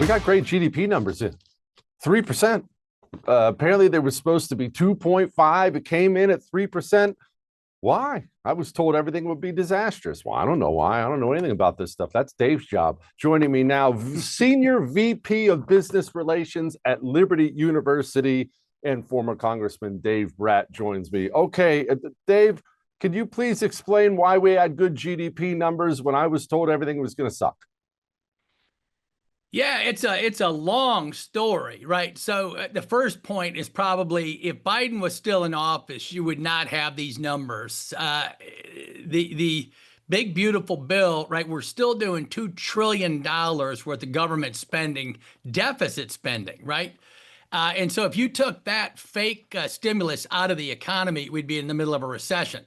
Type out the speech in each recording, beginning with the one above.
We got great GDP numbers in 3%. Apparently, there was supposed to be 2.5. It came in at 3%. Why? I was told everything would be disastrous. Well, I don't know why. I don't know anything about this stuff. That's Dave's job. Joining me now, Senior VP of Business Relations at Liberty University and former Congressman Dave Brat joins me. Okay, Dave, could you please explain why we had good GDP numbers when I was told everything was going to suck? Yeah, it's a long story, right? So the first point is probably if Biden was still in office, you would not have these numbers. The big beautiful bill, right? We're still doing $2 trillion worth of government spending, deficit spending, right? And so if you took that fake stimulus out of the economy, we'd be in the middle of a recession.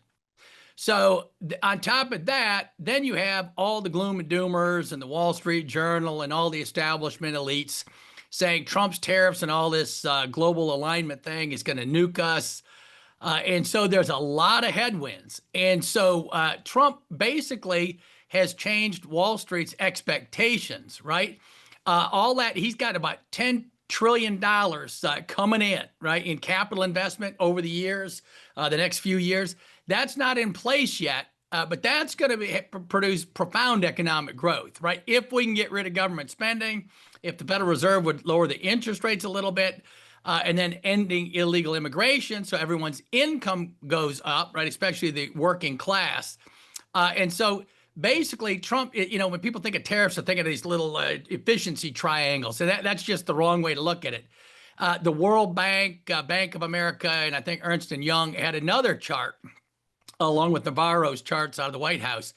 So on top of that, then you have all the gloom and doomers and the Wall Street Journal and all the establishment elites saying Trump's tariffs and all this global alignment thing is going to nuke us. And so there's a lot of headwinds. And so Trump basically has changed Wall Street's expectations, right? All that, he's got about $10 trillion coming in, right, in capital investment over the years, the next few years. That's not in place yet, but that's going to produce profound economic growth, right? If we can get rid of government spending, if the Federal Reserve would lower the interest rates a little bit, and then ending illegal immigration so everyone's income goes up, right, especially the working class. And so basically Trump, when people think of tariffs, they're thinking of these little efficiency triangles. So that's just the wrong way to look at it. The World Bank, Bank of America, and I think Ernst & Young had another chart along with Navarro's charts out of the White House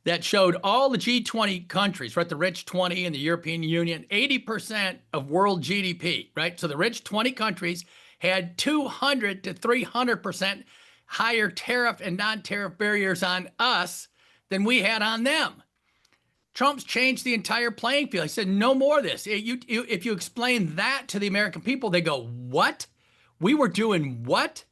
that showed all the G20 countries, right? The rich 20 and the European Union, 80% of world GDP, right? So the rich 20 countries had 200 to 300% higher tariff and non-tariff barriers on us than we had on them. Trump's changed the entire playing field. He said, no more of this. If you explain that to the American people, they go, what? We were doing what?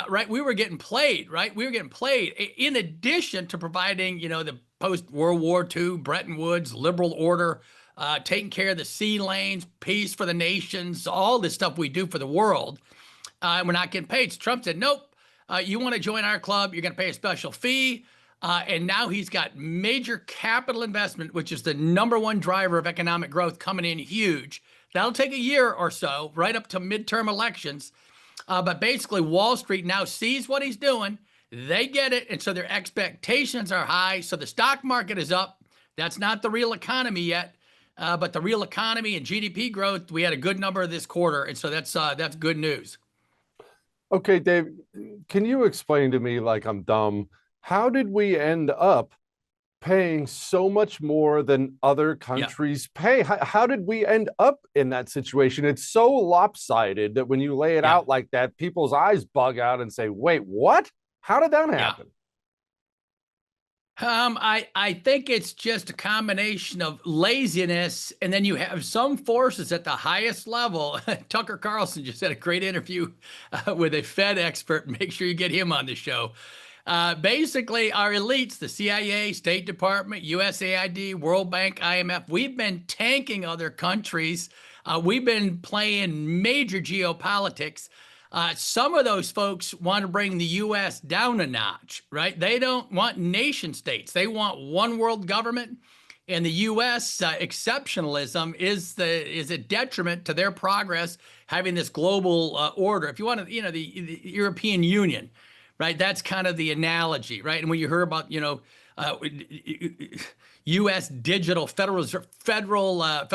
Right, we were getting played, right? We were getting played in addition to providing, the post-World War II, Bretton Woods, liberal order, taking care of the sea lanes, peace for the nations, all this stuff we do for the world. We're not getting paid. So Trump said, nope, you want to join our club, you're going to pay a special fee. And now he's got major capital investment, which is the #1 driver of economic growth coming in huge. That'll take a year or so, right up to midterm elections. But basically, Wall Street now sees what he's doing. They get it. And so their expectations are high. So the stock market is up. That's not the real economy yet. But the real economy and GDP growth, we had a good number this quarter. And so that's good news. Okay, Dave, can you explain to me, like I'm dumb, how did we end up paying so much more than other countries pay? How did we end up in that situation? It's so lopsided that when you lay it out like that, people's eyes bug out and say, wait, what? How did that happen? I think it's just a combination of laziness, and then you have some forces at the highest level. Tucker Carlson just had a great interview with a Fed expert. Make sure you get him on the show. Basically, our elites, the CIA, State Department, USAID, World Bank, IMF, we've been tanking other countries. We've been playing major geopolitics. Some of those folks want to bring the U.S. down a notch, right? They don't want nation states. They want one world government. And the U.S. Exceptionalism is a detriment to their progress, having this global order. If you want to, the European Union, right? That's kind of the analogy, right? And when you hear about, U.S. digital Federal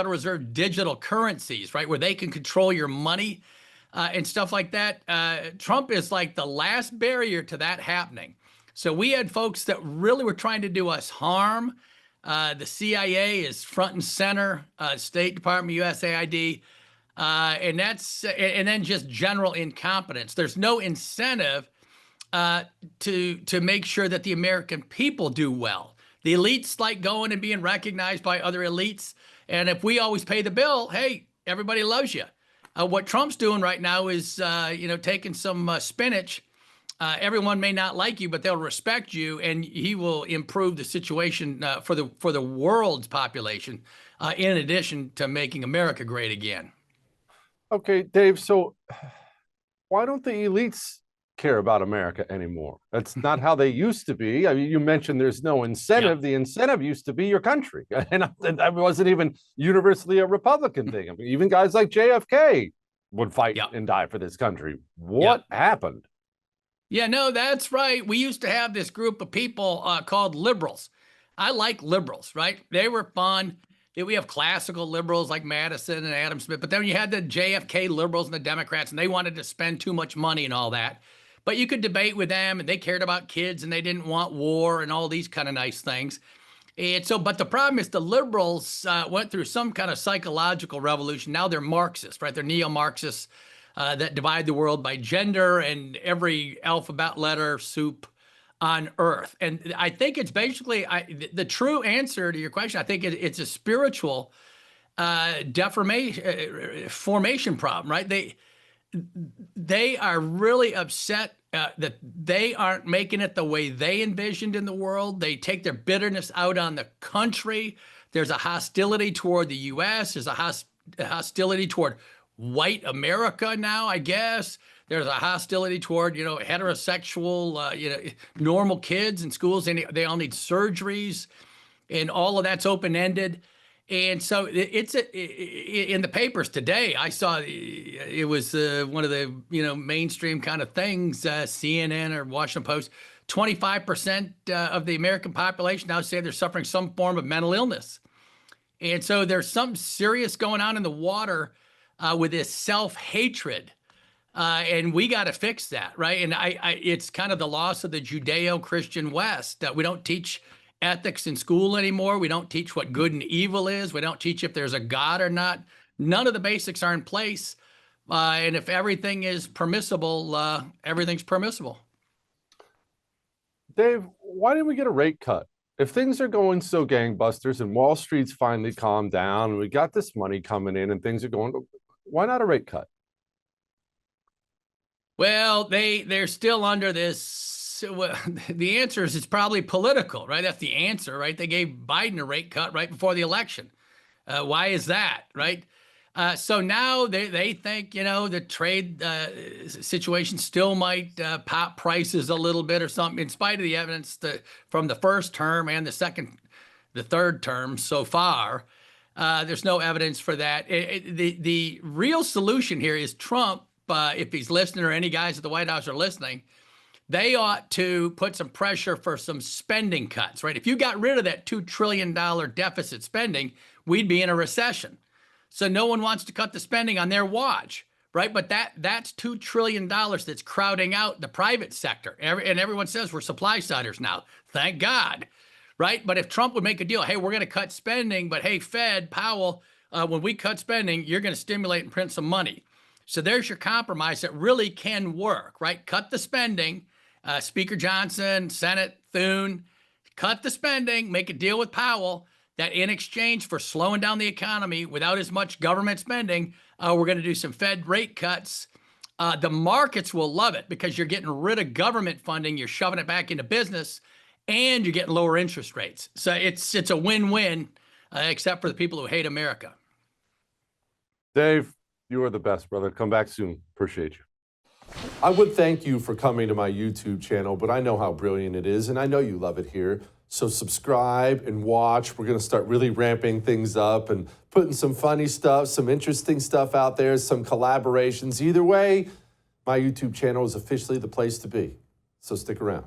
Reserve digital currencies, right, where they can control your money and stuff like that, Trump is like the last barrier to that happening. So we had folks that really were trying to do us harm. The CIA is front and center, State Department, USAID, and then just general incompetence. There's no incentive to make sure that the American people do well. The elites like going and being recognized by other elites. And if we always pay the bill, hey, everybody loves you. What Trump's doing right now is, taking some spinach everyone may not like you, but they'll respect you, and he will improve the situation for the world's population, in addition to making America great again. Okay, Dave. So why don't the elites care about America anymore? That's not how they used to be. I mean, you mentioned there's no incentive. Yeah. The incentive used to be your country, and that wasn't even universally a Republican thing. I mean, even guys like JFK would fight Yeah. and die for this country. What happened? Yeah, no, that's right. We used to have this group of people called liberals. I like liberals, right? They were fun. We have classical liberals like Madison and Adam Smith, but then you had the JFK liberals and the Democrats, and they wanted to spend too much money and all that. But you could debate with them, and they cared about kids, and they didn't want war and all these kind of nice things. And so, but the problem is the liberals went through some kind of psychological revolution. Now they're Marxists, right? They're neo-Marxists that divide the world by gender and every alphabet letter soup on earth. And I think it's basically the true answer to your question. I think it's a spiritual formation problem, right? They are really upset that they aren't making it the way they envisioned in the world. They take their bitterness out on the country. There's a hostility toward the U.S. There's a hostility toward white America now, I guess. There's a hostility toward, heterosexual, normal kids in schools. They all need surgeries, and all of that's open-ended. And so it's in the papers today. I saw it was one of the mainstream kind of things, CNN or Washington Post. 25% of the American population now say they're suffering some form of mental illness, and so there's something serious going on in the water with this self-hatred. And we got to fix that, right? And it's kind of the loss of the Judeo-Christian West that we don't teach ethics in school anymore. We don't teach what good and evil is. We don't teach if there's a God or not. None of the basics are in place. And if everything is permissible, everything's permissible. Dave, why didn't we get a rate cut? If things are going so gangbusters and Wall Street's finally calmed down and we got this money coming in and things are going, why not a rate cut? Well, they're still under this. Well, the answer is it's probably political, right? That's the answer, right? They gave Biden a rate cut right before the election. Why is that, right? So now they think, the trade situation still might pop prices a little bit or something, in spite of the evidence from the first term and the third term so far. There's no evidence for that. The real solution here is Trump. If he's listening, or any guys at the White House are listening, they ought to put some pressure for some spending cuts, right? If you got rid of that $2 trillion deficit spending, we'd be in a recession. So no one wants to cut the spending on their watch, right? But that's $2 trillion that's crowding out the private sector. And everyone says we're supply siders now. Thank God, right? But if Trump would make a deal, hey, we're going to cut spending, but hey, Fed, Powell, when we cut spending, you're going to stimulate and print some money. So there's your compromise that really can work, right? Cut the spending. Speaker Johnson, Senate, Thune, cut the spending, make a deal with Powell that in exchange for slowing down the economy without as much government spending, we're going to do some Fed rate cuts. The markets will love it because you're getting rid of government funding, you're shoving it back into business, and you're getting lower interest rates. So it's a win-win, except for the people who hate America. Dave, you are the best, brother. Come back soon. Appreciate you. I would thank you for coming to my YouTube channel, but I know how brilliant it is, and I know you love it here. So subscribe and watch. We're going to start really ramping things up and putting some funny stuff, some interesting stuff out there, some collaborations. Either way, my YouTube channel is officially the place to be. So stick around.